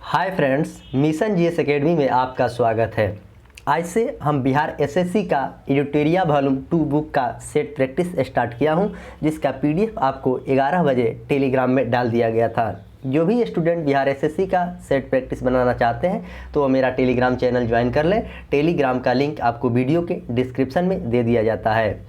Hi friends, mission GS academy में आपका स्वागत है। आज से हम बिहार एसएससी का एडिटोरिया वॉल्यूम 2 बुक का सेट प्रैक्टिस स्टार्ट किया हूं, जिसका पीडीएफ आपको 11 बजे टेलीग्राम में डाल दिया गया था। जो भी स्टूडेंट बिहार एसएससी का सेट प्रैक्टिस बनाना चाहते हैं तो वो मेरा टेलीग्राम चैनल ज्वाइन कर लें। टेलीग्राम का लिंक आपको वीडियो के डिस्क्रिप्शन में दे दिया जाता है।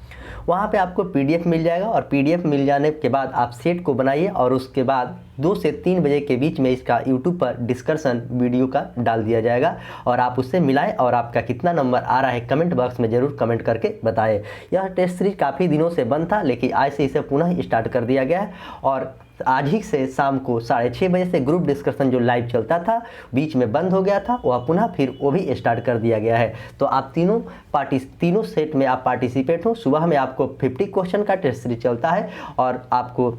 वहाँ पे आपको पीडीएफ मिल जाएगा और पीडीएफ मिल जाने के बाद आप सेट को बनाइए और उसके बाद 2 से 3 बजे के बीच में इसका यूट्यूब पर डिस्कशन वीडियो का डाल दिया जाएगा और आप उससे मिलाएं और आपका कितना नंबर आ रहा है कमेंट बॉक्स में ज़रूर कमेंट करके बताएं। यह टेस्ट सीरीज काफ़ी दिनों से बंद था, लेकिन आज से इसे पुनः स्टार्ट कर दिया गया है और आज ही से शाम को 6:30 बजे से ग्रुप डिस्कशन जो लाइव चलता था, बीच में बंद हो गया था, वह पुनः फिर वो भी स्टार्ट कर दिया गया है। तो आप तीनों सेट में आप पार्टिसिपेट हो। सुबह में आपको 50 क्वेश्चन का टेस्ट सीरीज चलता है और आपको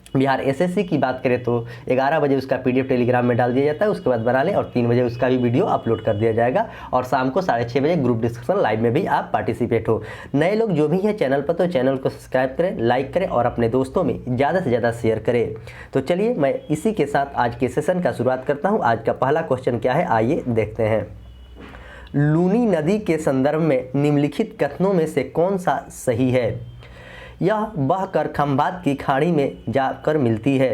बिहार एसएससी की बात करें तो 11 बजे उसका पीडीएफ टेलीग्राम में डाल दिया जाता है। उसके बाद बना लें और 3 बजे उसका भी वीडियो अपलोड कर दिया जाएगा और शाम को 6:30 बजे ग्रुप डिस्कशन लाइव में भी आप पार्टिसिपेट हो। नए लोग जो भी हैं चैनल पर, तो चैनल को सब्सक्राइब करें, लाइक करें और अपने दोस्तों में ज़्यादा से ज़्यादा शेयर करें। तो चलिए मैं इसी के साथ आज के सेशन का शुरुआत करता हूँ। आज का पहला क्वेश्चन क्या है, आइए देखते हैं। लूनी नदी के संदर्भ में निम्नलिखित कथनों में से कौन सा सही है? यह बहकर खंभात की खाड़ी में जाकर मिलती है।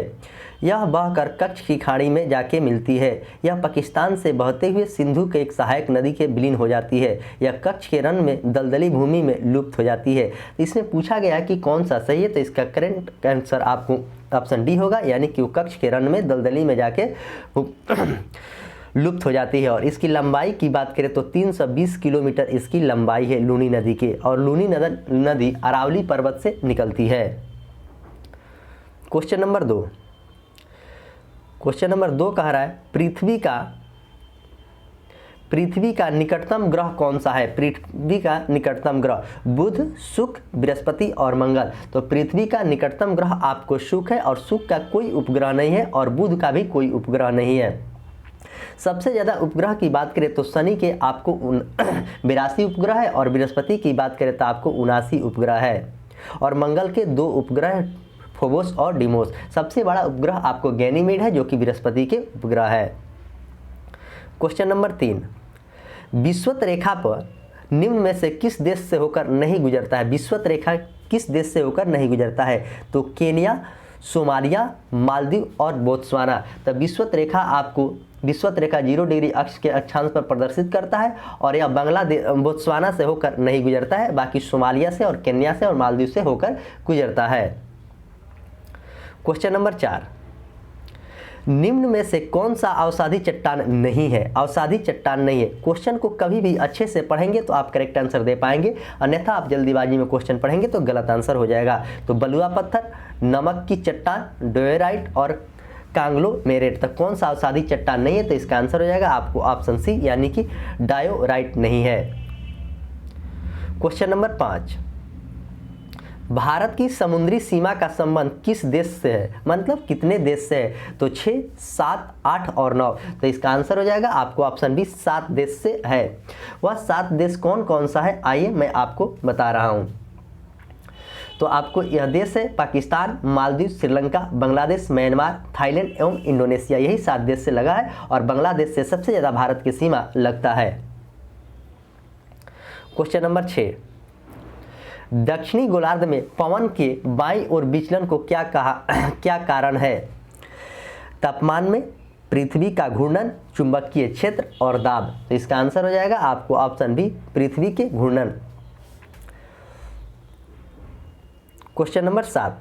यह बहकर कच्छ की खाड़ी में जाके मिलती है। यह पाकिस्तान से बहते हुए सिंधु के एक सहायक नदी के विलीन हो जाती है। यह कच्छ के रण में दलदली भूमि में लुप्त हो जाती है। इसमें पूछा गया कि कौन सा सही है, तो इसका करेक्ट आंसर आपको ऑप्शन डी होगा, यानी कि वो कच्छ के रण में दलदली में जाके लुप्त हो जाती है। और इसकी लंबाई की बात करें तो 320 किलोमीटर इसकी लंबाई है लूनी नदी की, और लूनी नदी अरावली पर्वत से निकलती है। क्वेश्चन नंबर 2 कह रहा है पृथ्वी का निकटतम ग्रह कौन सा है? पृथ्वी का निकटतम ग्रह बुध, शुक्र, बृहस्पति और मंगल। तो पृथ्वी का निकटतम ग्रह आपको शुक्र है और शुक्र का कोई उपग्रह नहीं है और बुध का भी कोई उपग्रह नहीं है। सबसे ज़्यादा उपग्रह की बात करें तो शनि के आपको 82 उपग्रह है और बृहस्पति की बात करें तो आपको 79 उपग्रह है और मंगल के 2 उपग्रह फोबोस और डिमोस। सबसे बड़ा उपग्रह आपको गैनीमेड है जो कि बृहस्पति के उपग्रह है। क्वेश्चन नंबर 3, विषुवत रेखा पर निम्न में से किस देश से होकर नहीं गुजरता है? विषुवत रेखा किस देश से होकर नहीं गुजरता है? तो केन्या, सोमालिया, मालदीव और बोत्सवाना। तो विषुवत रेखा 0 डिग्री अक्ष के अक्षांश पर प्रदर्शित करता है और यह बोत्सवाना से होकर नहीं गुजरता है, बाकी सोमालिया से और केन्या से और मालदीव से होकर गुजरता है। क्वेश्चन नंबर 4, निम्न में से कौन सा अवसादी चट्टान नहीं है? अवसादी चट्टान नहीं है। क्वेश्चन को कभी भी अच्छे से पढ़ेंगे तो आप करेक्ट आंसर दे पाएंगे, अन्यथा आप जल्दीबाजी में क्वेश्चन पढ़ेंगे तो गलत आंसर हो जाएगा। तो बलुआ पत्थर, नमक की चट्टान, डोएराइट और कांग्लोमेरेट। तो कौन सा अवसादी चट्टान नहीं है? तो इसका आंसर हो जाएगा आपको ऑप्शन सी, यानी कि डायोराइट नहीं है। क्वेश्चन नंबर 5, भारत की समुद्री सीमा का संबंध किस देश से है? मतलब कितने देश से है? तो 6, 7, 8 और 9। तो इसका आंसर हो जाएगा आपको ऑप्शन बी, 7 देश से है। वह 7 देश कौन कौन सा है, आइए मैं आपको बता रहा हूँ। तो आपको यह देश है पाकिस्तान, मालदीव, श्रीलंका, बांग्लादेश, म्यांमार, थाईलैंड एवं इंडोनेशिया। यही 7 देश से लगा है और बांग्लादेश से सबसे ज़्यादा भारत की सीमा लगता है। क्वेश्चन नंबर 6, दक्षिणी गोलार्ध में पवन के बाईं ओर विचलन को क्या कारण है? तापमान में, पृथ्वी का घूर्णन, चुंबकीय क्षेत्र और दाब। तो इसका आंसर हो जाएगा आपको ऑप्शन बी, पृथ्वी के घूर्णन। क्वेश्चन नंबर 7,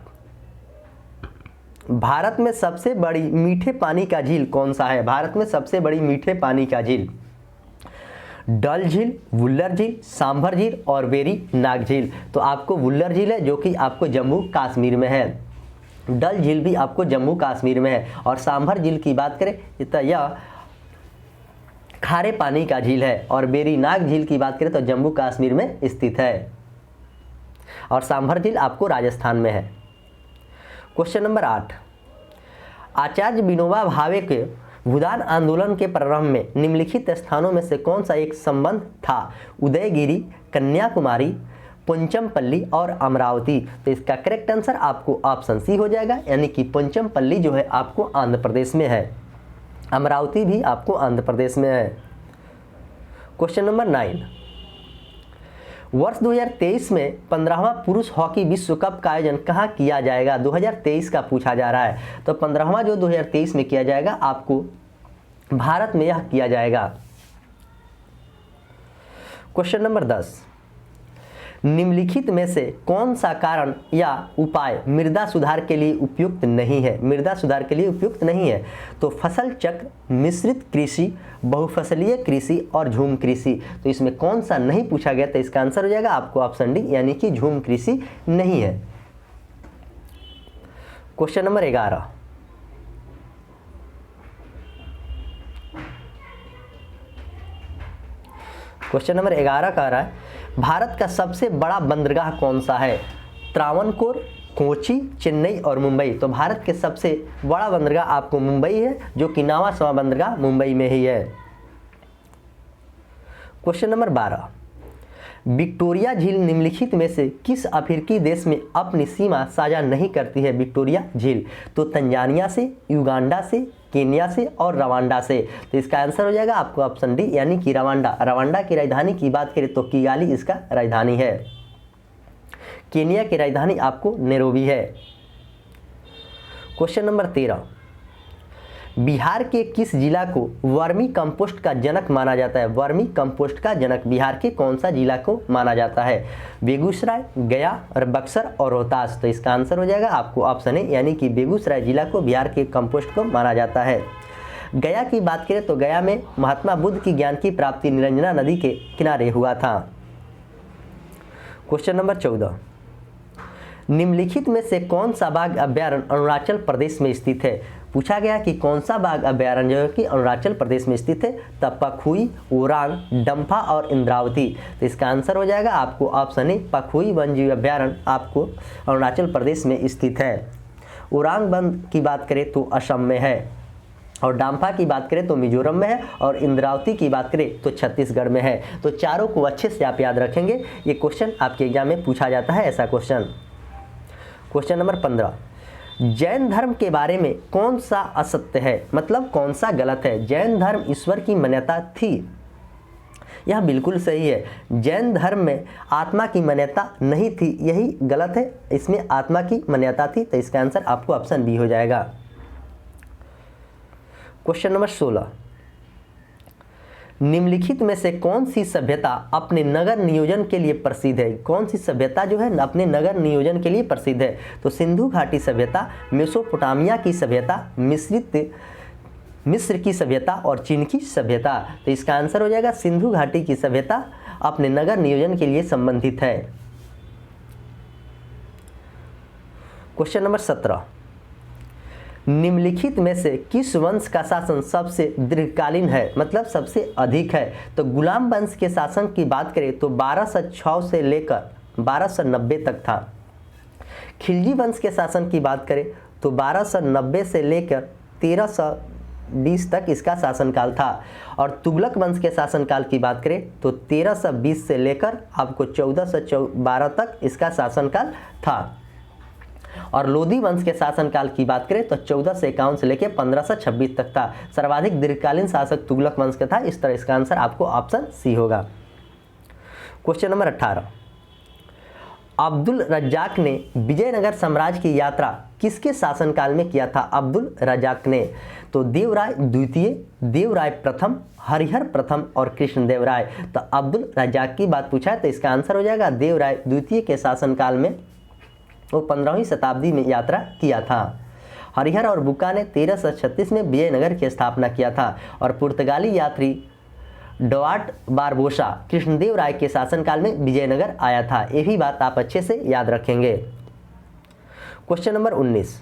भारत में सबसे बड़ी मीठे पानी का झील कौन सा है? भारत में सबसे बड़ी मीठे पानी का झील डल झील, वुल्लर झील, सांभर झील और वेरी नाग झील। तो आपको वुल्लर झील है जो कि आपको जम्मू कश्मीर में है, डल झील भी आपको जम्मू कश्मीर में है और सांभर झील की बात करें तो यह खारे पानी का झील है और वेरी नाग झील की बात करें तो जम्मू कश्मीर में स्थित है और सांभर झील आपको राजस्थान में है। क्वेश्चन नंबर 8, आचार्य विनोबा भावे के भूदान आंदोलन के प्रारंभ में निम्नलिखित स्थानों में से कौन सा एक संबंध था? उदयगिरी, कन्याकुमारी, पोंचमपल्ली और अमरावती। तो इसका करेक्ट आंसर आपको ऑप्शन सी हो जाएगा, यानी कि पोंचमपल्ली जो है आपको आंध्र प्रदेश में है। अमरावती भी आपको आंध्र प्रदेश में है। क्वेश्चन नंबर 9, वर्ष 2023 में 15वां पुरुष हॉकी विश्व कप का आयोजन कहाँ किया जाएगा? 2023 का पूछा जा रहा है, तो 15वां जो 2023 में किया जाएगा आपको भारत में यह किया जाएगा। क्वेश्चन नंबर 10, निम्नलिखित में से कौन सा कारण या उपाय मृदा सुधार के लिए उपयुक्त नहीं है? मृदा सुधार के लिए उपयुक्त नहीं है, तो फसल चक्र, मिश्रित कृषि, बहुफसलीय कृषि और झूम कृषि। तो इसमें कौन सा नहीं पूछा गया? तो इसका आंसर हो जाएगा आपको ऑप्शन डी, यानी कि झूम कृषि नहीं है। क्वेश्चन नंबर 11, क्वेश्चन नंबर 11 कह रहा है भारत का सबसे बड़ा बंदरगाह कौन सा है? त्रावणकोर, कोची, चेन्नई और मुंबई। तो भारत के सबसे बड़ा बंदरगाह आपको मुंबई है, जो कि नावासवा बंदरगाह मुंबई में ही है। क्वेश्चन नंबर 12, विक्टोरिया झील निम्नलिखित में से किस अफ्रीकी देश में अपनी सीमा साझा नहीं करती है? विक्टोरिया झील, तो तंजानिया से, युगांडा से, केन्या से और रवांडा से। तो इसका आंसर हो जाएगा आपको ऑप्शन डी, यानी कि रवांडा। रवांडा की राजधानी की बात करें तो किगाली इसका राजधानी है। केन्या की राजधानी आपको नैरोबी है। क्वेश्चन नंबर 13, बिहार के किस जिला को वर्मी कंपोस्ट का जनक माना जाता है? वर्मी कंपोस्ट का जनक बिहार के कौन सा जिला को माना जाता है? बेगूसराय, गया और बक्सर और रोहतास। तो इसका आंसर हो जाएगा आपको ऑप्शन ए, यानी कि बेगूसराय जिला को बिहार के कंपोस्ट को माना जाता है। गया की बात करें तो गया में महात्मा बुद्ध की ज्ञान की प्राप्ति निरंजना नदी के किनारे हुआ था। क्वेश्चन नंबर 14, निम्नलिखित में से कौन सा बाघ अभ्यारण्य अरुणाचल प्रदेश में स्थित है? पूछा गया कि कौन सा बाघ अभ्यारण्य जो है कि अरुणाचल प्रदेश में स्थित है? तब पखुई, ओरांग, डंफा और इंद्रावती। तो इसका आंसर हो जाएगा आपको ऑप्शन ए, पखुई वन्यजीव अभ्यारण्य आपको अरुणाचल प्रदेश में स्थित है। ओरांग वन की बात करें तो असम में है, और डाम्फा की बात करें तो मिजोरम में है, और इंद्रावती की बात करें तो छत्तीसगढ़ में है। तो चारों को अच्छे से आप याद रखेंगे, ये क्वेश्चन आपके एग्जाम में पूछा जाता है ऐसा क्वेश्चन। क्वेश्चन नंबर 15, जैन धर्म के बारे में कौन सा असत्य है? मतलब कौन सा गलत है? जैन धर्म ईश्वर की मान्यता थी, यह बिल्कुल सही है। जैन धर्म में आत्मा की मान्यता नहीं थी, यही गलत है। इसमें आत्मा की मान्यता थी, तो इसका आंसर आपको ऑप्शन बी हो जाएगा। क्वेश्चन नंबर 16, निम्नलिखित में से कौन सी सभ्यता अपने नगर नियोजन के लिए प्रसिद्ध है? कौन सी सभ्यता जो है अपने नगर नियोजन के लिए प्रसिद्ध है? तो सिंधु घाटी सभ्यता, मेसोपोटामिया की सभ्यता, मिस्र की सभ्यता और चीन की सभ्यता। तो इसका आंसर हो जाएगा सिंधु घाटी की सभ्यता अपने नगर नियोजन के लिए संबंधित है। क्वेश्चन नंबर 17, निम्नलिखित में से किस वंश का शासन सबसे दीर्घकालीन है? मतलब सबसे अधिक है? तो गुलाम वंश के शासन की बात करें तो 1206 से लेकर 1290 तक था। खिलजी वंश के शासन की बात करें तो 1290 से लेकर 1320 तक इसका शासनकाल था, और तुगलक वंश के शासनकाल की बात करें तो 1320 से लेकर आपको 1412 तक इसका शासनकाल था। और लोधी वंश के शासनकाल की बात करें तो 1451 से लेकर 1526 तक था। सर्वाधिक दीर्घकालीन शासक तुगलक वंश का था। इस तरह इसका आंसर आपको ऑप्शन सी होगा। क्वेश्चन नंबर 18, अब्दुल रज्जाक ने विजयनगर साम्राज्य की यात्रा किसके शासनकाल में किया था? अब्दुल रज्जाक ने, तो देवराय द्वितीय, देवराय प्रथम, हरिहर प्रथम और कृष्णदेवराय। तो अब्दुल रज्जाक की बात पूछा है तो इसका आंसर हो जाएगा देवराय द्वितीय के शासनकाल में वो 15वीं शताब्दी में यात्रा किया था। हरिहर और बुक्का ने 1336 में विजयनगर की स्थापना किया था, और पुर्तगाली यात्री डुआर्ट बारबोसा कृष्णदेव राय के शासनकाल में विजयनगर आया था। ये भी बात आप अच्छे से याद रखेंगे। क्वेश्चन नंबर 19,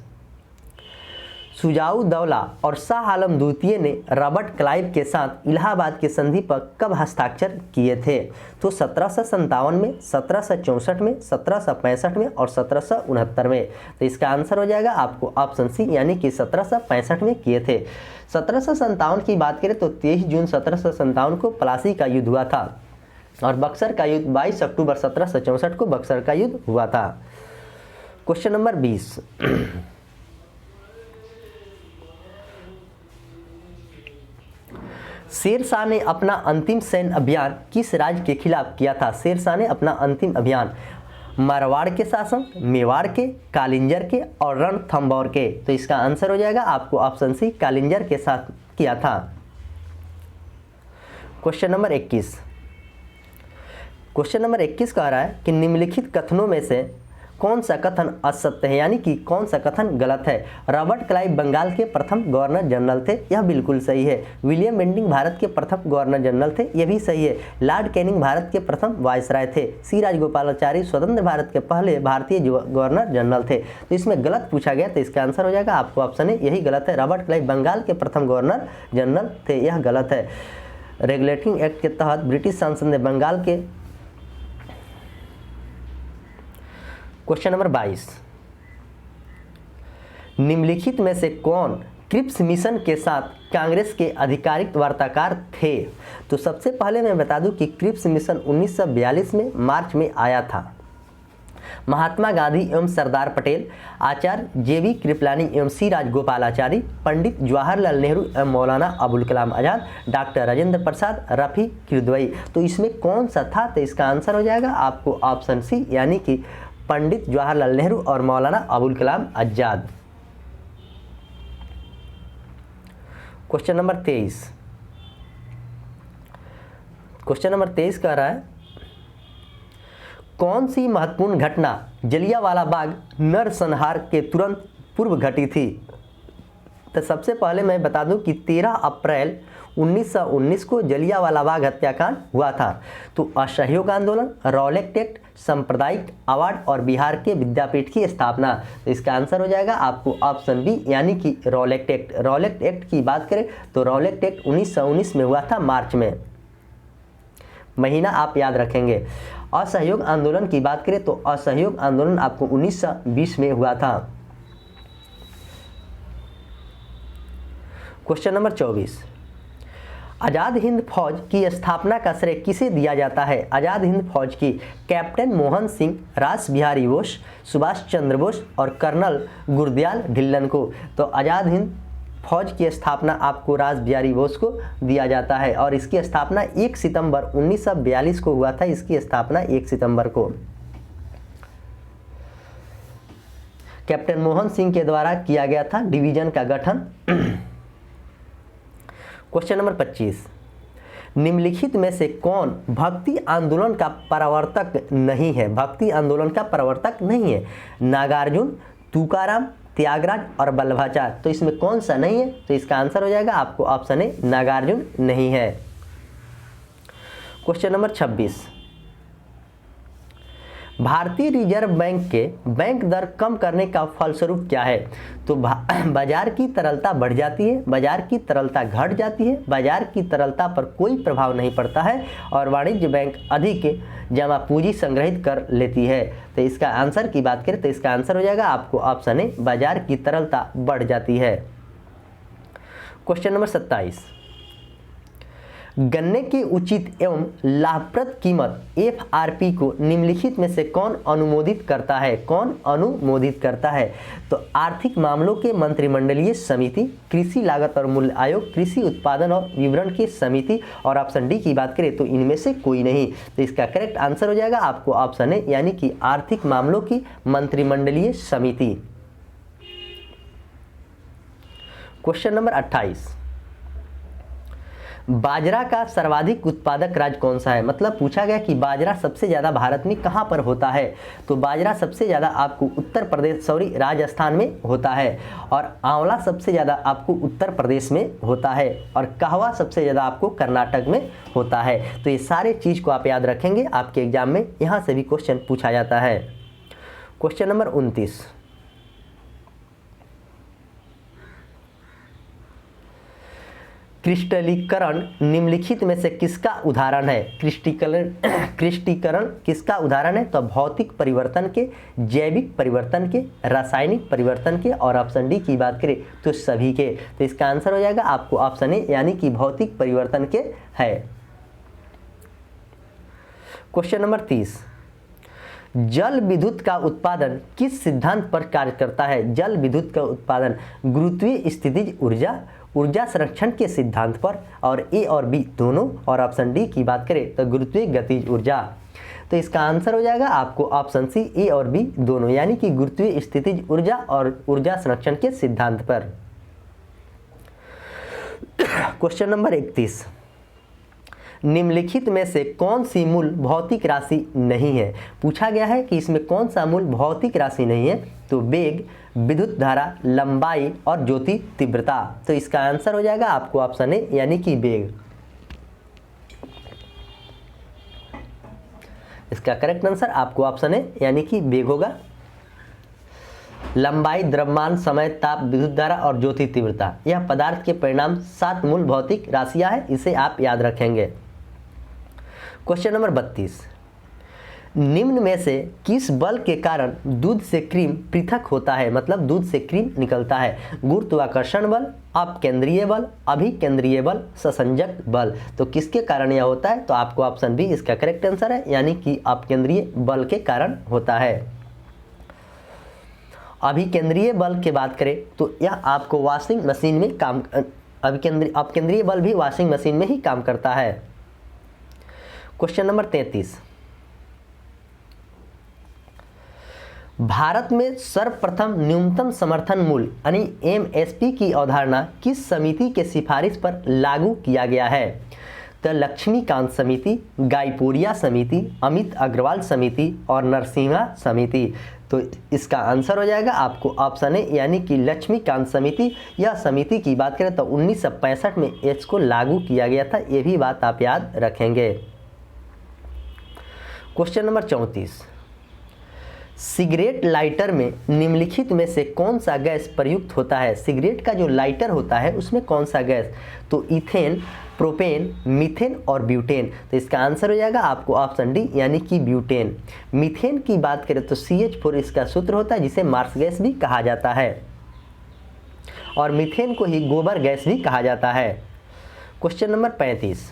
सुजाऊ दौला और शाह आलम द्वितीय ने रॉबर्ट क्लाइव के साथ इलाहाबाद की संधि पर कब हस्ताक्षर किए थे? तो 1757 में, 1764 में, 1765 में और 1769 में। तो इसका आंसर हो जाएगा आपको ऑप्शन सी, यानी कि 1765 में किए थे। 1757 की बात करें तो 23 जून 1757 को प्लासी का युद्ध हुआ था, और बक्सर का युद्ध 22 अक्टूबर 1764 को बक्सर का युद्ध हुआ था। क्वेश्चन नंबर 20, शेरशाह ने अपना अंतिम सैन्य अभियान किस राज्य के खिलाफ किया था? शेरशाह ने अपना अंतिम अभियान मारवाड़ के शासक, मेवाड़ के, कालिंजर के और रणथंभौर के। तो इसका आंसर हो जाएगा आपको ऑप्शन सी, कालिंजर के साथ किया था। Question number 21। क्वेश्चन नंबर 21 कह रहा है कि निम्नलिखित कथनों में से कौन सा कथन असत्य है, यानी कि कौन सा कथन गलत है? रॉबर्ट क्लाइव बंगाल के प्रथम गवर्नर जनरल थे, यह बिल्कुल सही है। विलियम बेंटिंग भारत के प्रथम गवर्नर जनरल थे, यह भी सही है। लॉर्ड कैनिंग भारत के प्रथम वायसराय थे। सी राजगोपालाचारी स्वतंत्र भारत के पहले भारतीय गवर्नर जनरल थे। तो इसमें गलत पूछा गया, तो इसका आंसर हो जाएगा आपको ऑप्शन ए, यही गलत है। रॉबर्ट क्लाइव बंगाल के प्रथम गवर्नर जनरल थे, यह गलत है। रेगुलेटिंग एक्ट के तहत ब्रिटिश संसद ने बंगाल के। Question number 22। निम्नलिखित में से कौन क्रिप्स मिशन के साथ कांग्रेस के आधिकारिक वार्ताकार थे? तो सबसे पहले मैं बता दूं कि क्रिप्स मिशन 1942 में मार्च में आया था। महात्मा गांधी एवं सरदार पटेल, आचार्य जे.बी. कृपलानी एवं सी राजगोपालाचारी, पंडित जवाहरलाल नेहरू एवं मौलाना अबुल कलाम आजाद, डॉक्टर राजेंद्र प्रसाद, रफ़ी किरदवई। तो इसमें कौन सा था? तो इसका आंसर हो जाएगा आपको ऑप्शन सी, यानी कि पंडित जवाहरलाल नेहरू और Maulana Abul Kalam Azad. Question number 23। Question number 23 कह रहा है कौन सी महत्वपूर्ण घटना जलियांवाला बाग नरसंहार के तुरंत पूर्व घटी थी? तो सबसे पहले मैं बता दूं कि 13 अप्रैल 1919 को जलियांवाला बाग हत्याकांड हुआ था। तो असहयोग आंदोलन, रॉलेट एक्ट, सांप्रदायिक अवार्ड और बिहार के विद्यापीठ की स्थापना। तो इसका आंसर हो जाएगा आपको ऑप्शन बी, यानी कि रॉलेट एक्ट। रॉलेट एक्ट की बात करें तो रॉलेट एक्ट 1919 में हुआ था, मार्च में। महीना आप याद रखेंगे। असहयोग आंदोलन की बात करें तो असहयोग आंदोलन आपको 1920 में हुआ था। Question number 24। आज़ाद हिंद फौज की स्थापना का श्रेय किसे दिया जाता है? आज़ाद हिंद फौज की कैप्टन मोहन सिंह, रास बिहारी बोस, सुभाष चंद्र बोस और कर्नल गुरदयाल ढिल्लन को। तो आज़ाद हिंद फौज की स्थापना आपको रास बिहारी बोस को दिया जाता है और इसकी स्थापना 1 सितंबर 1942 को हुआ था। इसकी स्थापना 1 सितंबर को कैप्टन मोहन सिंह के द्वारा किया गया था, डिवीजन का गठन। Question number 25। निम्नलिखित में से कौन भक्ति आंदोलन का प्रवर्तक नहीं है? भक्ति आंदोलन का प्रवर्तक नहीं है। नागार्जुन, तुकाराम, त्यागराज और वल्लभाचार्य। तो इसमें कौन सा नहीं है? तो इसका आंसर हो जाएगा आपको ऑप्शन ए, नागार्जुन नहीं है। Question number 26। भारतीय रिजर्व बैंक के बैंक दर कम करने का फलस्वरूप क्या है? तो बाजार की तरलता बढ़ जाती है, बाजार की तरलता घट जाती है, बाजार की तरलता पर कोई प्रभाव नहीं पड़ता है और वाणिज्य बैंक अधिक जमा पूंजी संग्रहित कर लेती है। तो इसका आंसर की बात करें तो इसका आंसर हो जाएगा आपको ऑप्शन ए, बाजार की तरलता बढ़ जाती है। Question number 27। गन्ने की उचित एवं लाभप्रद कीमत FRP को निम्नलिखित में से कौन अनुमोदित करता है? कौन अनुमोदित करता है? तो आर्थिक मामलों के मंत्रिमंडलीय समिति, कृषि लागत और मूल्य आयोग, कृषि उत्पादन और विवरण की समिति और ऑप्शन डी की बात करें तो इनमें से कोई नहीं। तो इसका करेक्ट आंसर हो जाएगा आपको ऑप्शन ए, यानी कि आर्थिक मामलों की मंत्रिमंडलीय समिति। Question number 28। बाजरा का सर्वाधिक उत्पादक राज्य कौन सा है? मतलब पूछा गया कि बाजरा सबसे ज़्यादा भारत में कहाँ पर होता है? तो बाजरा सबसे ज़्यादा आपको उत्तर प्रदेश, राजस्थान में होता है और आंवला सबसे ज़्यादा आपको उत्तर प्रदेश में होता है और कहवा सबसे ज़्यादा आपको कर्नाटक में होता है। तो ये सारे चीज़ को आप याद रखेंगे, आपके एग्जाम में यहाँ से भी क्वेश्चन पूछा जाता है। Question number 29। क्रिस्टलीकरण निम्नलिखित में से किसका उदाहरण है? क्रिस्टलीकरण किसका उदाहरण है? तो भौतिक परिवर्तन के, जैविक परिवर्तन के, रासायनिक परिवर्तन के और ऑप्शन डी की बात करें तो सभी के। तो इसका आंसर हो जाएगा आपको ऑप्शन ए, यानी कि भौतिक परिवर्तन के है। Question number 30। जल विद्युत का उत्पादन किस सिद्धांत पर कार्य करता है? जल विद्युत का उत्पादन गुरुत्वीय स्थितिज ऊर्जा, ऊर्जा संरक्षण के सिद्धांत पर, और ए और बी दोनों, और ऑप्शन डी की बात करें तो गुरुत्वीय गतिज ऊर्जा। तो इसका आंसर हो जाएगा आपको ऑप्शन सी, ए और बी दोनों, यानी कि गुरुत्वीय स्थितिज ऊर्जा और ऊर्जा संरक्षण के सिद्धांत पर। क्वेश्चन नंबर 31, निम्नलिखित में से कौन सी मूल भौतिक राशि नहीं है। पूछा गया है कि इसमें कौन सा मूल भौतिक राशि नहीं है, तो वेग, विद्युत धारा, लंबाई और ज्योति तीव्रता। तो इसका आंसर हो जाएगा आपको ऑप्शन ए, यानी कि वेग। इसका करेक्ट आंसर आपको ऑप्शन ए, यानी कि वेग होगा। लंबाई, द्रव्यमान, समय, ताप, विद्युत धारा और ज्योति तीव्रता, यह पदार्थ के परिणाम 7 मूल भौतिक राशियां हैं, इसे आप याद रखेंगे। क्वेश्चन नंबर 32, निम्न में से किस बल के कारण दूध से क्रीम पृथक होता है, मतलब दूध से क्रीम निकलता है। गुरुत्वाकर्षण बल, अपकेंद्रीय बल, अभिकेंद्रीय बल, ससंजक बल। तो किसके कारण यह होता है, तो आपको ऑप्शन बी इसका करेक्ट आंसर है, यानी कि अपकेंद्रीय बल के कारण होता है। अभिकेंद्रीय बल की बात करें तो यह आपको वॉशिंग मशीन में काम, अपकेंद्रीय बल भी वॉशिंग मशीन में ही काम करता है। क्वेश्चन नंबर 33, भारत में सर्वप्रथम न्यूनतम समर्थन मूल्य यानी एमएसपी की अवधारणा किस समिति के सिफारिश पर लागू किया गया है। तो लक्ष्मीकांत समिति, गायपुरिया समिति, अमित अग्रवाल समिति और नरसिम्हा समिति। तो इसका आंसर हो जाएगा आपको ऑप्शन ए, यानी कि लक्ष्मीकांत समिति। यह समिति की बात करें तो 1965 में इसको लागू किया गया था, ये भी बात आप याद रखेंगे। क्वेश्चन नंबर 34, सिगरेट लाइटर में निम्नलिखित में से कौन सा गैस प्रयुक्त होता है। सिगरेट का जो लाइटर होता है उसमें कौन सा गैस, तो इथेन, प्रोपेन, मीथेन और ब्यूटेन। तो इसका आंसर हो जाएगा आपको ऑप्शन डी, यानी कि ब्यूटेन। मीथेन की बात करें तो CH4 इसका सूत्र होता है, जिसे मार्स गैस भी कहा जाता है, और मीथेन को ही गोबर गैस भी कहा जाता है। क्वेश्चन नंबर 35,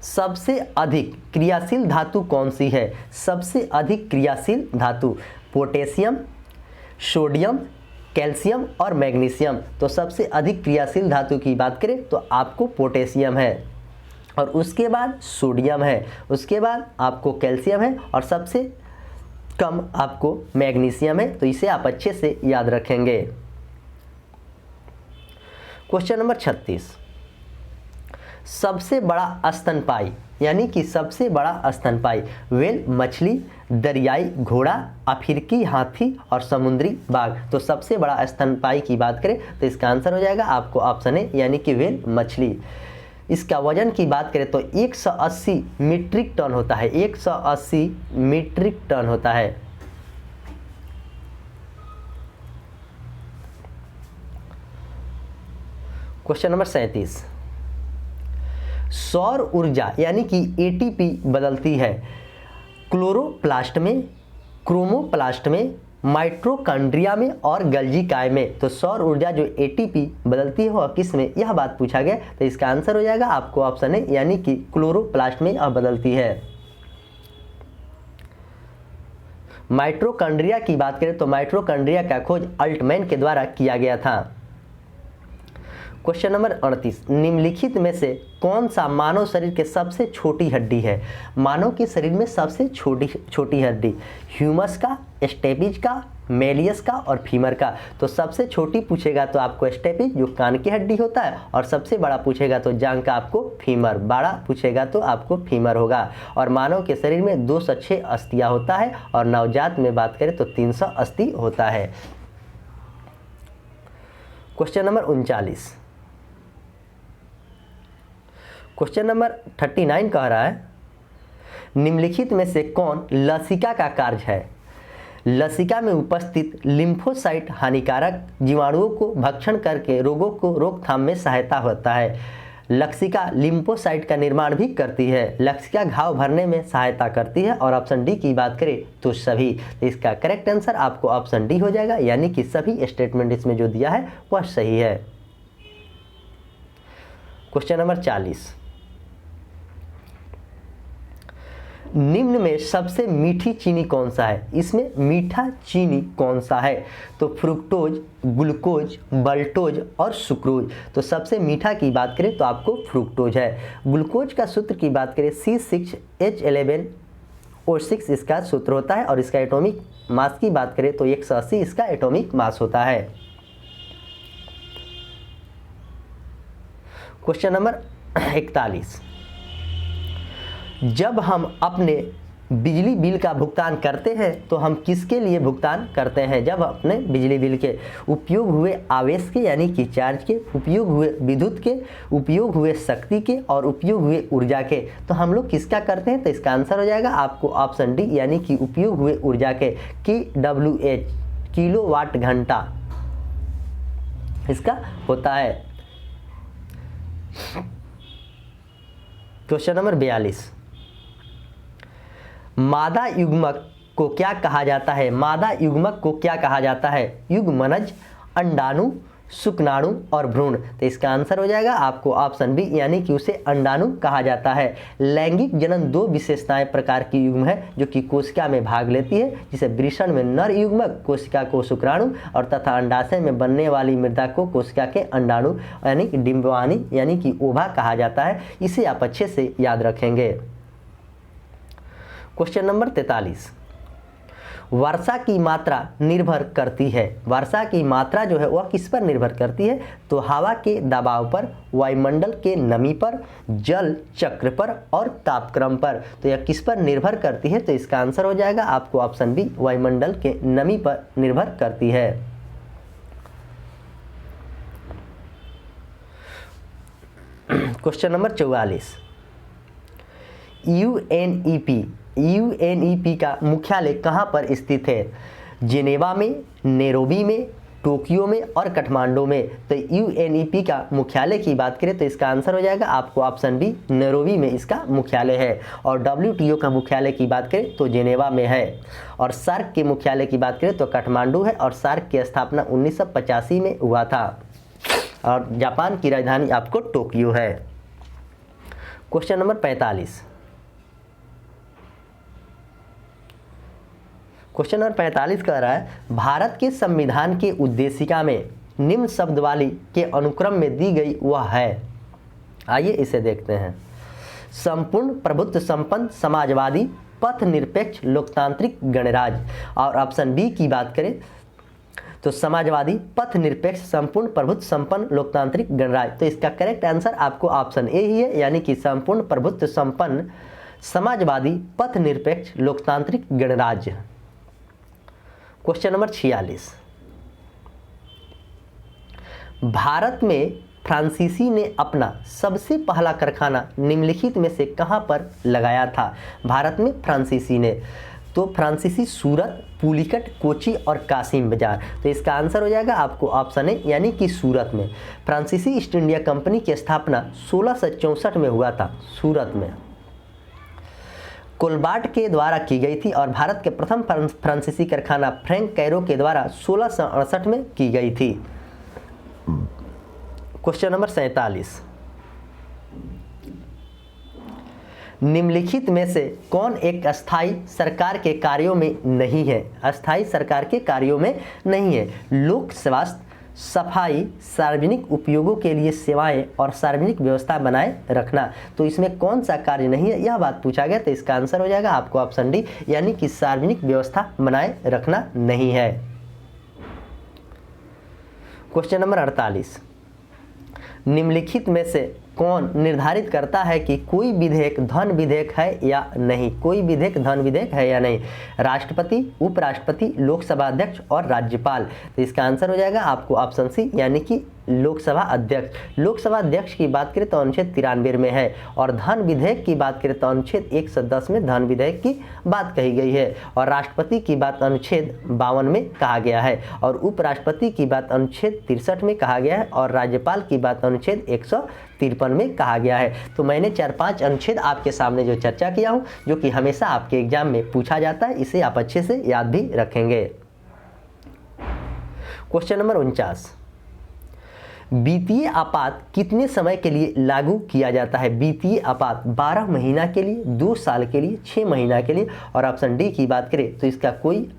सबसे अधिक क्रियाशील धातु कौन सी है। सबसे अधिक क्रियाशील धातु पोटेशियम, सोडियम, कैल्शियम और मैग्नीशियम। तो सबसे अधिक क्रियाशील धातु की बात करें तो आपको पोटेशियम है, और उसके बाद सोडियम है, उसके बाद आपको कैल्शियम है, और सबसे कम आपको मैग्नीशियम है। तो इसे आप अच्छे से याद रखेंगे। क्वेश्चन नंबर 36, सबसे बड़ा स्तनपायी यानी कि सबसे बड़ा स्तनपायी व्हेल, मछली, दरियाई घोड़ा, अफ्रीकी हाथी और समुद्री बाघ। तो सबसे बड़ा स्तनपायी की बात करें तो इसका आंसर हो जाएगा आपको ऑप्शन ए, यानी कि व्हेल मछली। इसका वजन की बात करें तो 180 मीट्रिक टन होता है, 180 मीट्रिक टन होता है। क्वेश्चन नंबर 37, सौर ऊर्जा यानी कि एटीपी बदलती है क्लोरोप्लास्ट में, क्रोमोप्लास्ट में, माइटोकॉन्ड्रिया में और गल्जी काय में। तो सौर ऊर्जा जो एटीपी बदलती है वह किस में, यह बात पूछा गया। तो इसका आंसर हो जाएगा आपको ऑप्शन ए, यानी कि क्लोरोप्लास्ट में बदलती है। माइटोकॉन्ड्रिया की बात करें तो माइटोकॉन्ड्रिया का खोज अल्टमैन के द्वारा किया गया था। क्वेश्चन नंबर 38, निम्नलिखित में से कौन सा मानव शरीर के सबसे छोटी हड्डी है। मानव के शरीर में सबसे छोटी हड्डी ह्यूमस का, स्टेपिज का, मेलियस का और फीमर का। तो सबसे छोटी पूछेगा तो आपको स्टेपिज जो कान की हड्डी होता है, और सबसे बड़ा पूछेगा तो जांघ का आपको फीमर, बड़ा पूछेगा तो आपको फीमर होगा। और मानव के शरीर में 206 अस्थियां होता है, और नवजात में बात करें तो 300 अस्थि होता है। क्वेश्चन नंबर 39, क्वेश्चन नंबर 39 कह रहा है निम्नलिखित में से कौन लसिका का कार्य है। लसिका में उपस्थित लिम्फोसाइट हानिकारक जीवाणुओं को भक्षण करके रोगों को रोकथाम में सहायता होता है। लसिका लिम्फोसाइट का निर्माण भी करती है। लसिका घाव भरने में सहायता करती है। और ऑप्शन डी की बात करें तो सभी। तो इसका करेक्ट आंसर आपको ऑप्शन डी हो जाएगा, यानी कि सभी स्टेटमेंट इसमें जो दिया है वह सही है। क्वेश्चन नंबर 40, निम्न में सबसे मीठी चीनी कौन सा है? इसमें मीठा चीनी कौन सा है? तो फ्रुक्टोज, ग्लूकोज, मल्टोज और सुक्रोज। तो सबसे मीठा की बात करें तो आपको फ्रुक्टोज है। ग्लूकोज का सूत्र की बात करें C6H11O6 इसका सूत्र होता है और इसका एटॉमिक मास की बात करें तो 180 इसका एटॉमिक मास होता है। क्वेश्चन नंबर 41, जब हम अपने बिजली बिल का भुगतान करते हैं तो हम किसके लिए भुगतान करते हैं? जब अपने बिजली बिल के उपयोग हुए आवेश के यानी कि चार्ज के, उपयोग हुए विद्युत के, उपयोग हुए शक्ति के और उपयोग हुए ऊर्जा के, तो हम लोग किसका करते हैं? तो इसका आंसर हो जाएगा आपको ऑप्शन डी यानी कि उपयोग हुए ऊर्जा के, KWH किलोवाट घंटा इसका होता है। क्वेश्चन नंबर 42, मादा युग्मक को क्या कहा जाता है? मादा युग्मक को क्या कहा जाता है? युग्मनज, अंडाणु, शुक्राणु और भ्रूण। तो इसका आंसर हो जाएगा आपको ऑप्शन बी यानी कि उसे अंडाणु कहा जाता है। लैंगिक जनन दो विशेषताएं प्रकार की युग्म है जो कि कोशिका में भाग लेती है, जिसे वृषण में नर युग्मक कोशिका को शुक्राणु और तथा अंडाशय में बनने वाली मृदा को कोशिका के अंडाणु यानी कि डिंबवानी यानी कि ओभा कहा जाता है। इसे आप अच्छे से याद रखेंगे। क्वेश्चन नंबर 43, वर्षा की मात्रा निर्भर करती है। वर्षा की मात्रा जो है वह किस पर निर्भर करती है? तो हवा के दबाव पर, वायुमंडल के नमी पर, जल चक्र पर और तापक्रम पर। तो यह किस पर निर्भर करती है? तो इसका आंसर हो जाएगा आपको ऑप्शन बी वायुमंडल के नमी पर निर्भर करती है। क्वेश्चन नंबर 44, यूएनईपी का मुख्यालय कहाँ पर स्थित है? जेनेवा में, नैरोबी में, टोक्यो में और काठमांडू में। तो यूएनईपी का मुख्यालय की बात करें तो इसका आंसर हो जाएगा आपको ऑप्शन बी नैरोबी में इसका मुख्यालय है। और डब्ल्यूटीओ का मुख्यालय की बात करें तो जेनेवा में है। और सार्क के मुख्यालय की बात करें तो काठमांडू है और सार्क की स्थापना 1985 में हुआ था। और जापान की राजधानी आपको टोक्यो है। क्वेश्चन नंबर 45, क्वेश्चन नंबर 45 कह रहा है भारत के संविधान के उद्देशिका में निम्न शब्दावली के अनुक्रम में दी गई वह है। आइए इसे देखते हैं। संपूर्ण प्रभुत्व संपन्न समाजवादी पथ निरपेक्ष लोकतांत्रिक गणराज्य। और ऑप्शन बी की बात करें तो समाजवादी पथ निरपेक्ष संपूर्ण प्रभुत्व संपन्न लोकतांत्रिक गणराज्य। तो इसका करेक्ट आंसर आपको ऑप्शन ए ही है यानी कि संपूर्ण प्रभुत्व संपन्न समाजवादी पथ निरपेक्ष लोकतांत्रिक गणराज्य। क्वेश्चन नंबर 46, भारत में फ्रांसीसी ने अपना सबसे पहला कारखाना निम्नलिखित में से कहां पर लगाया था? भारत में फ्रांसीसी ने, तो फ्रांसीसी सूरत, पुलिकट, कोची और कासिम बाजार। तो इसका आंसर हो जाएगा आपको ऑप्शन ए यानी कि सूरत में। फ्रांसीसी ईस्ट इंडिया कंपनी की स्थापना 1664 में हुआ था सूरत में, कोलबार्ट के द्वारा की गई थी। और भारत के प्रथम फ्रांसीसी कारखाना फ्रैंक कैरो के द्वारा 1668 में की गई थी। क्वेश्चन नंबर 47, निम्नलिखित में से कौन एक अस्थाई सरकार के कार्यों में नहीं है? अस्थाई सरकार के कार्यों में नहीं है। लोक स्वास्थ्य, सफाई, सार्वजनिक उपयोगों के लिए सेवाएं और सार्वजनिक व्यवस्था बनाए रखना। तो इसमें कौन सा कार्य नहीं है यह बात पूछा गया। तो इसका आंसर हो जाएगा आपको ऑप्शन डी यानी कि सार्वजनिक व्यवस्था बनाए रखना नहीं है। क्वेश्चन नंबर 48, निम्नलिखित में से कौन निर्धारित करता है कि कोई विधेयक धन विधेयक है या नहीं? कोई विधेयक धन विधेयक है या नहीं? राष्ट्रपति, उपराष्ट्रपति, लोकसभा अध्यक्ष और राज्यपाल। तो इसका आंसर हो जाएगा आपको ऑप्शन सी यानी कि लोकसभा अध्यक्ष। लोकसभा अध्यक्ष की बात करें तो अनुच्छेद 93 में है। और धन विधेयक की बात करें तो अनुच्छेद 110 में धन विधेयक की बात कही गई है। और राष्ट्रपति की बात अनुच्छेद 52 में कहा गया है। और उपराष्ट्रपति की बात अनुच्छेद 63 में कहा गया है। और राज्यपाल की बात अनुच्छेद 153 में कहा गया है। तो मैंने 4-5 अनुच्छेद आपके सामने जो चर्चा किया हूँ जो कि हमेशा आपके एग्जाम में पूछा जाता है, इसे आप अच्छे से याद भी रखेंगे। क्वेश्चन नंबर 49, वित्तीय आपात कितने समय के लिए लागू किया जाता है? वित्तीय आपात 12 महीना के लिए, 2 साल के लिए, 6 महीना के लिए। और ऑप्शन डी की बात करें तो इसका कोई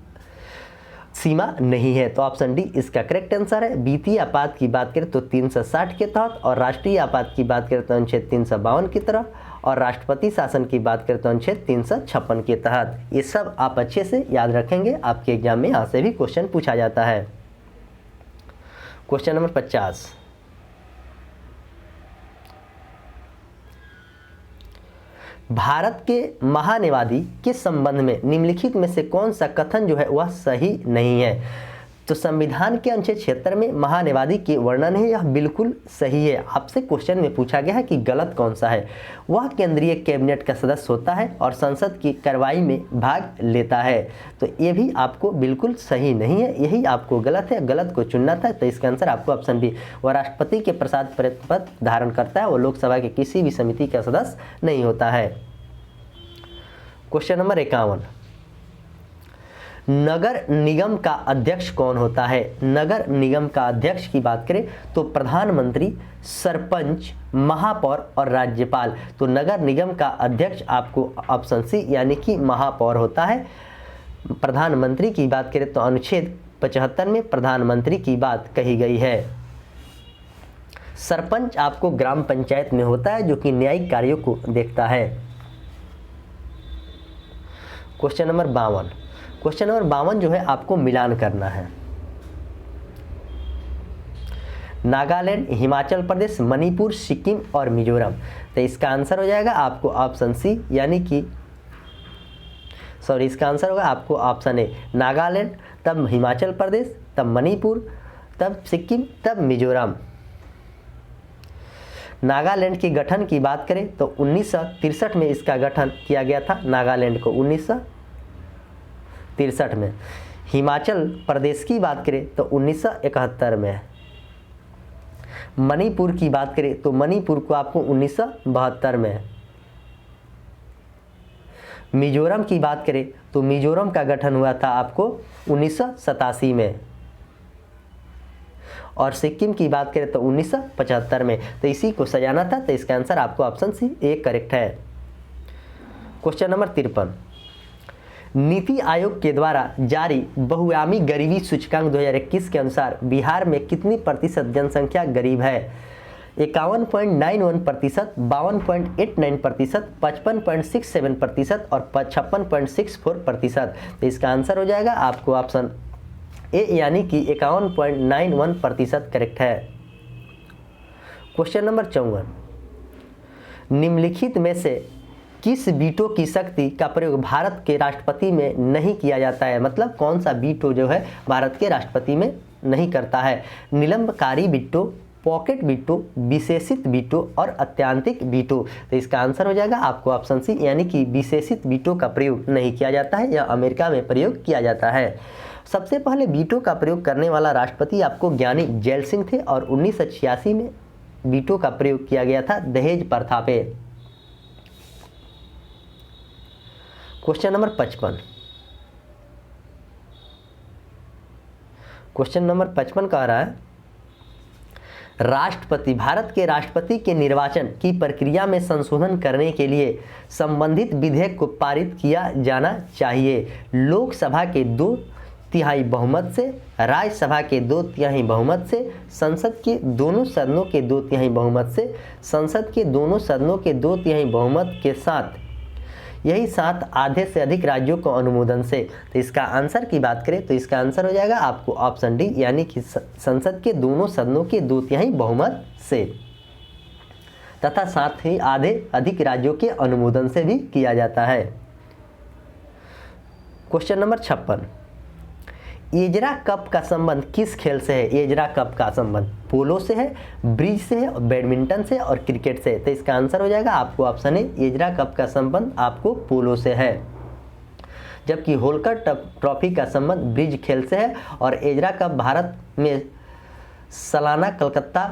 सीमा नहीं है, तो ऑप्शन डी इसका करेक्ट आंसर है। वित्तीय आपात की बात करें तो 360 के तहत, और राष्ट्रीय आपात की बात करें तो अनुच्छेद 352 की तरफ, और राष्ट्रपति शासन की बात करें तो अनुच्छेद 356 के तहत। ये सब आप अच्छे से याद रखेंगे, आपके एग्जाम में यहाँ से भी क्वेश्चन पूछा जाता है। क्वेश्चन नंबर 50, भारत के महानिवादी के संबंध में निम्नलिखित में से कौन सा कथन जो है वह सही नहीं है? तो संविधान के अनुच्छेद 76 में महानिवादी के वर्णन है, यह बिल्कुल सही है। आपसे क्वेश्चन में पूछा गया है कि गलत कौन सा है? वह केंद्रीय कैबिनेट का सदस्य होता है और संसद की कार्रवाई में भाग लेता है, तो ये भी आपको बिल्कुल सही नहीं है, यही आपको गलत है, गलत को चुनना था। तो इसका आंसर आपको ऑप्शन बी, वह राष्ट्रपति के प्रसाद पद धारण करता है, वो लोकसभा के किसी भी समिति का सदस्य नहीं होता है। क्वेश्चन नंबर 51, नगर निगम का अध्यक्ष कौन होता है? नगर निगम का अध्यक्ष की बात करें तो प्रधानमंत्री, सरपंच, महापौर और राज्यपाल। तो नगर निगम का अध्यक्ष आपको ऑप्शन सी यानी कि महापौर होता है। प्रधानमंत्री की बात करें तो अनुच्छेद 75 में प्रधानमंत्री की बात कही गई है। सरपंच आपको ग्राम पंचायत में होता है जो कि न्यायिक कार्यों को देखता है। क्वेश्चन नंबर 52, क्वेश्चन नंबर 52 जो है आपको मिलान करना है। नागालैंड, हिमाचल प्रदेश, मणिपुर, सिक्किम और मिजोरम। तो इसका आंसर हो जाएगा आपको ऑप्शन सी यानी कि इसका आंसर होगा आपको ऑप्शन ए, नागालैंड, तब हिमाचल प्रदेश, तब मणिपुर, तब सिक्किम, तब मिजोरम। नागालैंड के गठन की बात करें तो 1963 में इसका गठन किया गया था, नागालैंड को 1963 में। हिमाचल प्रदेश की बात करें तो 1971 में। मणिपुर की बात करें तो मणिपुर को आपको 1972 में। मिजोरम की बात करें तो मिजोरम का गठन हुआ था आपको 1987 में। और सिक्किम की बात करें तो 1975 में। तो इसी को सजाना था, तो इसका आंसर आपको ऑप्शन सी ए करेक्ट है। क्वेश्चन नंबर 53, नीति आयोग के द्वारा जारी बहुआयामी गरीबी सूचकांक 2021 के अनुसार बिहार में कितनी प्रतिशत जनसंख्या गरीब है? 51.91%, 52.89%, 55.67% और 56.64%। तो इसका आंसर हो जाएगा आपको ऑप्शन ए यानी कि 51.91% करेक्ट है। क्वेश्चन नंबर 54, निम्नलिखित में से किस वीटो की शक्ति का प्रयोग भारत के राष्ट्रपति में नहीं किया जाता है? मतलब कौन सा वीटो जो है भारत के राष्ट्रपति में नहीं करता है? निलंबकारी वीटो, पॉकेट वीटो, विशेषित वीटो और अत्यांतिक वीटो। तो इसका आंसर हो जाएगा आपको ऑप्शन सी यानी कि विशेषित वीटो का प्रयोग नहीं किया जाता है, यह अमेरिका में प्रयोग किया जाता है। सबसे पहले वीटो का प्रयोग करने वाला राष्ट्रपति आपको ज्ञानी जैल सिंह थे और 1986 में वीटो का प्रयोग किया गया था दहेज प्रथा पे। क्वेश्चन नंबर 55, क्वेश्चन नंबर 55 कह रहा है भारत के राष्ट्रपति के निर्वाचन की प्रक्रिया में संशोधन करने के लिए संबंधित विधेयक को पारित किया जाना चाहिए। लोकसभा के 2/3 बहुमत से, राज्यसभा के 2/3 बहुमत से, संसद के दोनों सदनों के 2/3 बहुमत से, संसद के दोनों सदनों के 2/3 बहुमत के साथ, यही साथ आधे से अधिक राज्यों को अनुमोदन से। तो इसका आंसर की बात करें तो इसका आंसर हो जाएगा आपको ऑप्शन डी यानी कि संसद के दोनों सदनों के 2/3 बहुमत से, तथा साथ ही आधे अधिक राज्यों के अनुमोदन से भी किया जाता है। क्वेश्चन नंबर 56, एजरा कप का संबंध किस खेल से है? एजरा कप का संबंध पोलो से है, ब्रिज से है, बैडमिंटन से और क्रिकेट से। तो इसका आंसर हो जाएगा आपको ऑप्शन ए, एजरा कप का संबंध आपको पोलो से है, जबकि होलकर ट्रॉफी का संबंध ब्रिज खेल से है। और एजरा कप भारत में सालाना कलकत्ता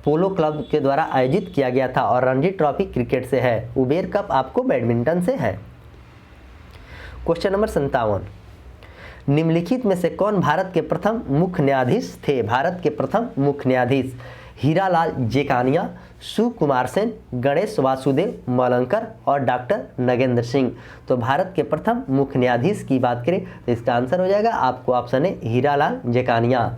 पोलो क्लब के द्वारा आयोजित किया गया था और रणजी ट्रॉफी क्रिकेट से है। उबेर कप आपको बैडमिंटन से है। क्वेश्चन नंबर 57, निम्नलिखित में से कौन भारत के प्रथम मुख्य न्यायाधीश थे? भारत के प्रथम मुख्य न्यायाधीश हीरालाल जेकानिया, सुकुमार सेन, गणेश वासुदेव मलंकर और डॉक्टर नगेंद्र सिंह। तो भारत के प्रथम मुख्य न्यायाधीश की बात करें तो इसका आंसर हो जाएगा आपको ऑप्शन है हीरालाल जेकानिया,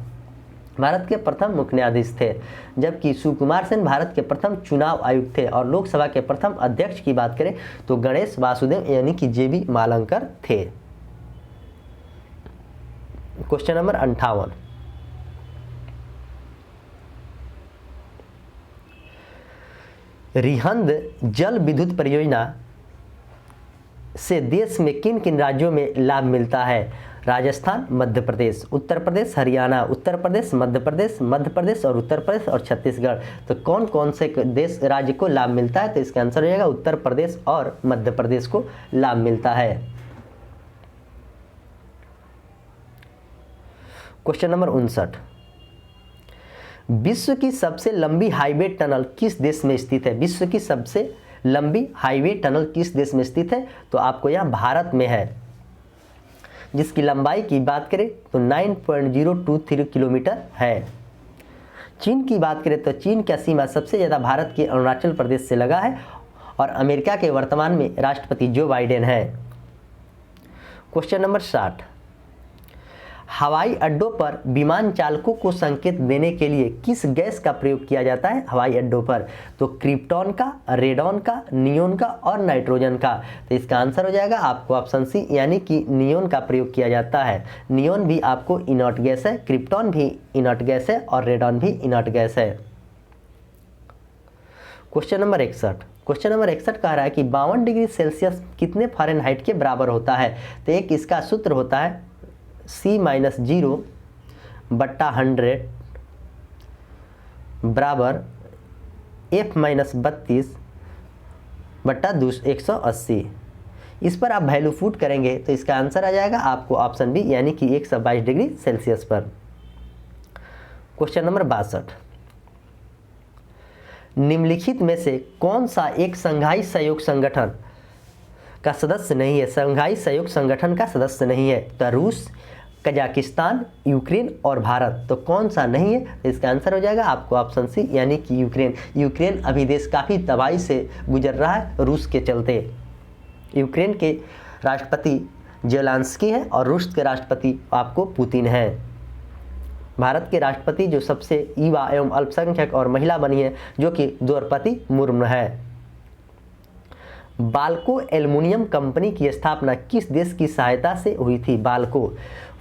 भारत के प्रथम मुख्य न्यायाधीश थे। जबकि सुकुमार सेन भारत के प्रथम चुनाव आयुक्त थे और लोकसभा के प्रथम अध्यक्ष की बात करें तो गणेश वासुदेव यानी कि जेबी मालंकर थे। क्वेश्चन नंबर 58, रिहंद जल विद्युत परियोजना से देश में किन किन राज्यों में लाभ मिलता है? राजस्थान, मध्य प्रदेश, उत्तर प्रदेश, हरियाणा, उत्तर प्रदेश, मध्य प्रदेश और उत्तर प्रदेश और छत्तीसगढ़। तो कौन कौन से देश राज्य को लाभ मिलता है? तो इसका आंसर हो जाएगा उत्तर प्रदेश और मध्य प्रदेश को लाभ मिलता है। क्वेश्चन नंबर 59, विश्व की सबसे लंबी हाईवे टनल किस देश में स्थित है? विश्व की सबसे लंबी हाईवे टनल किस देश में स्थित है? तो आपको यह भारत में है, जिसकी लंबाई की बात करें तो 9.023 किलोमीटर है। चीन की बात करें तो चीन का सीमा सबसे ज़्यादा भारत के अरुणाचल प्रदेश से लगा है और अमेरिका के वर्तमान में राष्ट्रपति जो बाइडेन है। क्वेश्चन नंबर 60, हवाई अड्डों पर विमान चालकों को संकेत देने के लिए किस गैस का प्रयोग किया जाता है हवाई अड्डों पर? तो क्रिप्टॉन का, रेडॉन का, नियोन का और नाइट्रोजन का। तो इसका आंसर हो जाएगा आपको ऑप्शन सी यानी कि नियोन का प्रयोग किया जाता है। नियोन भी आपको इनर्ट गैस है, क्रिप्टॉन भी इनर्ट गैस है और रेडॉन भी इनर्ट गैस है। क्वेश्चन नंबर 61 कह रहा है कि 52 डिग्री सेल्सियस कितने फ़ारेनहाइट के बराबर होता है? तो एक इसका सूत्र होता है C-0/100 बराबर F-32/180। इस पर आप वैल्यू पुट करेंगे तो इसका आंसर आ जाएगा आपको ऑप्शन बी यानी कि 122 डिग्री सेल्सियस पर। क्वेश्चन नंबर 62, निम्नलिखित में से कौन सा एक संघाई सहयोग संगठन का सदस्य नहीं है? संघाई सहयोग संगठन का सदस्य नहीं है। तो रूस, कजाकिस्तान, यूक्रेन और भारत। तो कौन सा नहीं है? तो इसका आंसर हो जाएगा आपको ऑप्शन सी यानी कि यूक्रेन। यूक्रेन अभी देश काफ़ी तबाही से गुजर रहा है रूस के चलते। यूक्रेन के राष्ट्रपति जेलेंस्की है और रूस के राष्ट्रपति आपको पुतिन है। भारत के राष्ट्रपति जो सबसे युवा एवं अल्पसंख्यक और महिला बनी है जो कि द्रौपदी मुर्मू है। बाल्को एल्युमिनियम कंपनी की स्थापना किस देश की सहायता से हुई थी? बाल्को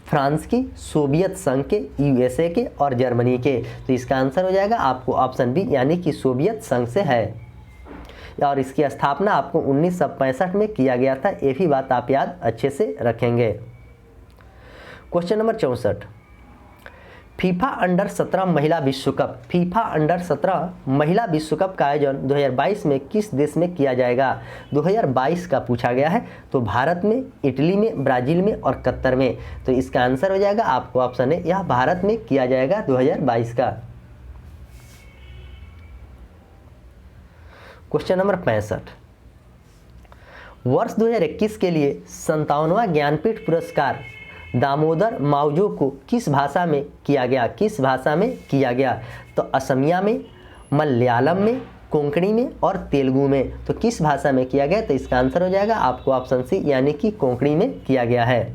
फ्रांस की, सोवियत संघ के, यूएसए के और जर्मनी के। तो इसका आंसर हो जाएगा आपको ऑप्शन बी यानी कि सोवियत संघ से है और इसकी स्थापना आपको 1965 में किया गया था। ये भी बात आप याद अच्छे से रखेंगे। क्वेश्चन नंबर 64, फीफा अंडर 17 महिला विश्व कप, फीफा अंडर 17 महिला विश्व कप का आयोजन 2022 में किस देश में किया जाएगा? 2022 का पूछा गया है। तो भारत में, इटली में, ब्राज़ील में और कतर में। तो इसका आंसर हो जाएगा आपको ऑप्शन है यह भारत में किया जाएगा 2022 का। क्वेश्चन नंबर 65, वर्ष 2021 के लिए 57वां ज्ञानपीठ पुरस्कार दामोदर मावजो को किस भाषा में किया गया? किस भाषा में किया गया? तो असमिया में, मलयालम में, कोंकणी में और तेलुगु में। तो किस भाषा में किया गया? तो इसका आंसर हो जाएगा आपको ऑप्शन सी यानी कि कोंकणी में किया गया है।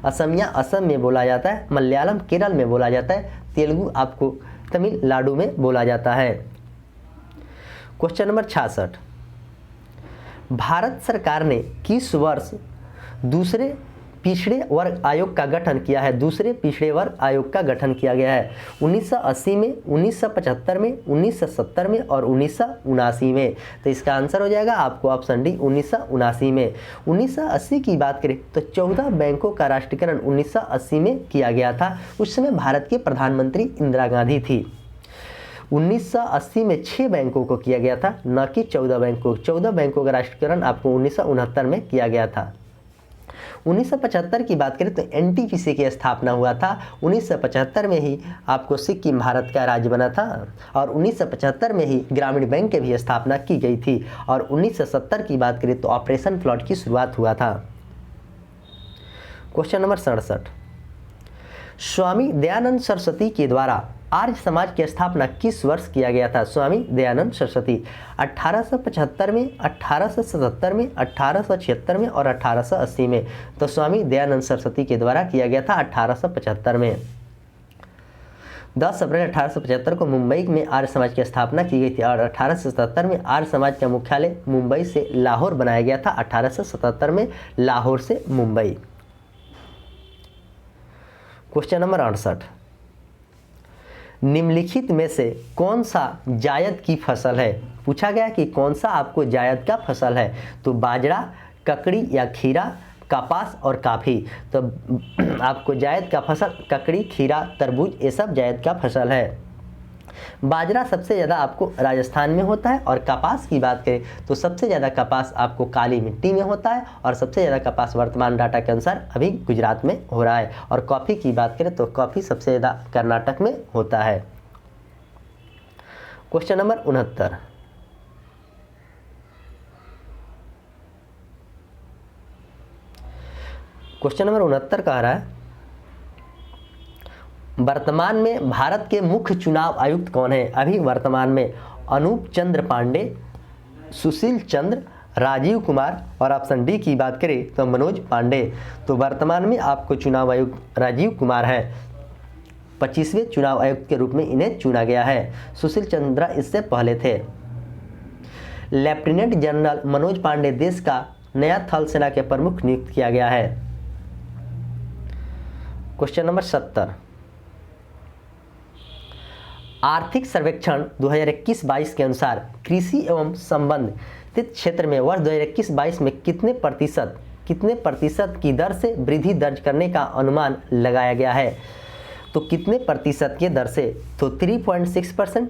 असमिया असम में बोला जाता है, मलयालम केरल में बोला जाता है, तेलुगु आपको तमिलनाडु में बोला जाता है। क्वेश्चन नंबर 66, भारत सरकार ने किस वर्ष दूसरे पिछड़े वर्ग आयोग का गठन किया है? दूसरे पिछड़े वर्ग आयोग का गठन किया गया है 1980 में, 1975 में, 1970 में और 1979 में। तो इसका आंसर हो जाएगा आपको ऑप्शन डी 1979 में। 1980 की बात करें तो 14 बैंकों का राष्ट्रीयकरण 1980 में किया गया था। उस समय भारत के प्रधानमंत्री इंदिरा गांधी थी। 1980 में 6 बैंकों को किया गया था, न कि 14 बैंकों। 14 बैंकों का राष्ट्रीयकरण आपको 1969 में किया गया था। 1975 की बात करें तो एनटीपीसी की स्थापना हुआ था। 1975 में ही आपको सिक्किम भारत का राज्य बना था और 1975 में ही ग्रामीण बैंक की भी स्थापना की गई थी और 1970 की बात करें तो ऑपरेशन फ्लड की शुरुआत हुआ था। क्वेश्चन नंबर 67, स्वामी दयानंद सरस्वती के द्वारा आर्य समाज की स्थापना किस वर्ष किया गया था? स्वामी दयानंद सरस्वती। 1875 में, 1877 में, 1876 में और 1880 में। तो स्वामी दयानंद सरस्वती के द्वारा किया गया था 1875 में। 10 अप्रैल 1875 को मुंबई में आर्य समाज की स्थापना की गई थी और 1877 में आर्य समाज का मुख्यालय मुंबई से लाहौर बनाया गया था। 1877 में लाहौर से मुंबई। क्वेश्चन नंबर 68, निम्नलिखित में से कौन सा जायद की फसल है? पूछा गया कि कौन सा आपको जायद का फसल है। तो बाजरा, ककड़ी या खीरा, कपास और काफ़ी। तो आपको जायद का फसल ककड़ी, खीरा, तरबूज ये सब जायद का फसल है। बाजरा सबसे ज़्यादा आपको राजस्थान में होता है और कपास की बात करें तो सबसे ज़्यादा कपास आपको काली मिट्टी में होता है और सबसे ज़्यादा कपास वर्तमान डाटा के अनुसार अभी गुजरात में हो रहा है। और कॉफ़ी की बात करें तो कॉफ़ी सबसे ज़्यादा कर्नाटक में होता है। क्वेश्चन नंबर 69, क्वेश्चन नंबर 69 कह रहा है वर्तमान में भारत के मुख्य चुनाव आयुक्त कौन है? अभी वर्तमान में अनूप चंद्र पांडे, सुशील चंद्र, राजीव कुमार और ऑप्शन डी की बात करें तो मनोज पांडे। तो वर्तमान में आपको चुनाव आयुक्त राजीव कुमार है। 25वें चुनाव आयुक्त के रूप में इन्हें चुना गया है। सुशील चंद्र इससे पहले थे। लेफ्टिनेंट जनरल मनोज पांडे देश का नया थल सेना के प्रमुख नियुक्त किया गया है। क्वेश्चन नंबर 70, आर्थिक सर्वेक्षण 2021-22 के अनुसार कृषि एवं संबंधित क्षेत्र में वर्ष 2021-22 में कितने प्रतिशत की दर से वृद्धि दर्ज करने का अनुमान लगाया गया है? तो कितने प्रतिशत के दर से? तो 3.6%,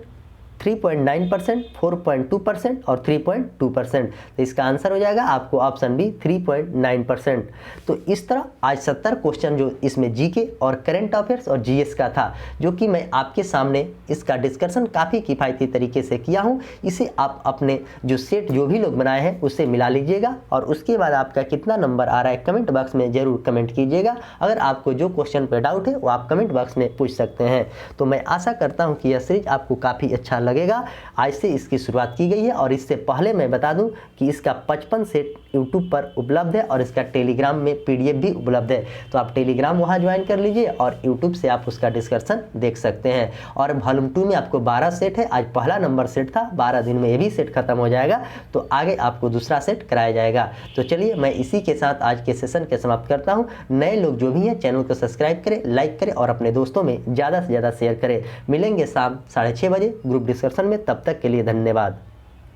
3.9%, 4.2% और 3.2%। तो इसका आंसर हो जाएगा आपको ऑप्शन बी 3.9%। तो इस तरह आज 70 क्वेश्चन जो इसमें जीके और करंट अफेयर्स और जीएस का था, जो कि मैं आपके सामने इसका डिस्कशन काफ़ी किफ़ायती तरीके से किया हूं। इसे आप अपने जो सेट जो भी लोग बनाए हैं उससे मिला लीजिएगा और उसके बाद आपका कितना नंबर आ रहा है कमेंट बॉक्स में ज़रूर कमेंट कीजिएगा। अगर आपको जो क्वेश्चन पर डाउट है वो आप कमेंट बॉक्स में पूछ सकते हैं। तो मैं आशा करता हूँ कि यह सीरीज आपको काफ़ी अच्छा लगेगा। आज से इसकी शुरुआत की गई है और इससे पहले मैं बता दूं कि इसका 55 सेट यूट्यूब पर उपलब्ध है और इसका टेलीग्राम में पीडीएफ भी उपलब्ध है। तो आप टेलीग्राम वहां ज्वाइन कर लीजिए और यूट्यूब से आप उसका डिस्कशन देख सकते हैं। और वॉल्यूम 2 में आपको 12 सेट है। आज पहला नंबर सेट था, 12 दिन में ये भी सेट खत्म हो जाएगा। तो आगे आपको दूसरा सेट कराया जाएगा। तो चलिए मैं इसी के साथ आज के सेशन के समाप्त करता हूँ। नए लोग जो भी हैं चैनल को सब्सक्राइब करें, लाइक करें और अपने दोस्तों में ज़्यादा से ज़्यादा शेयर करें। मिलेंगे शाम 6:30 बजे ग्रुप डिस्कशन में। तब तक के लिए धन्यवाद।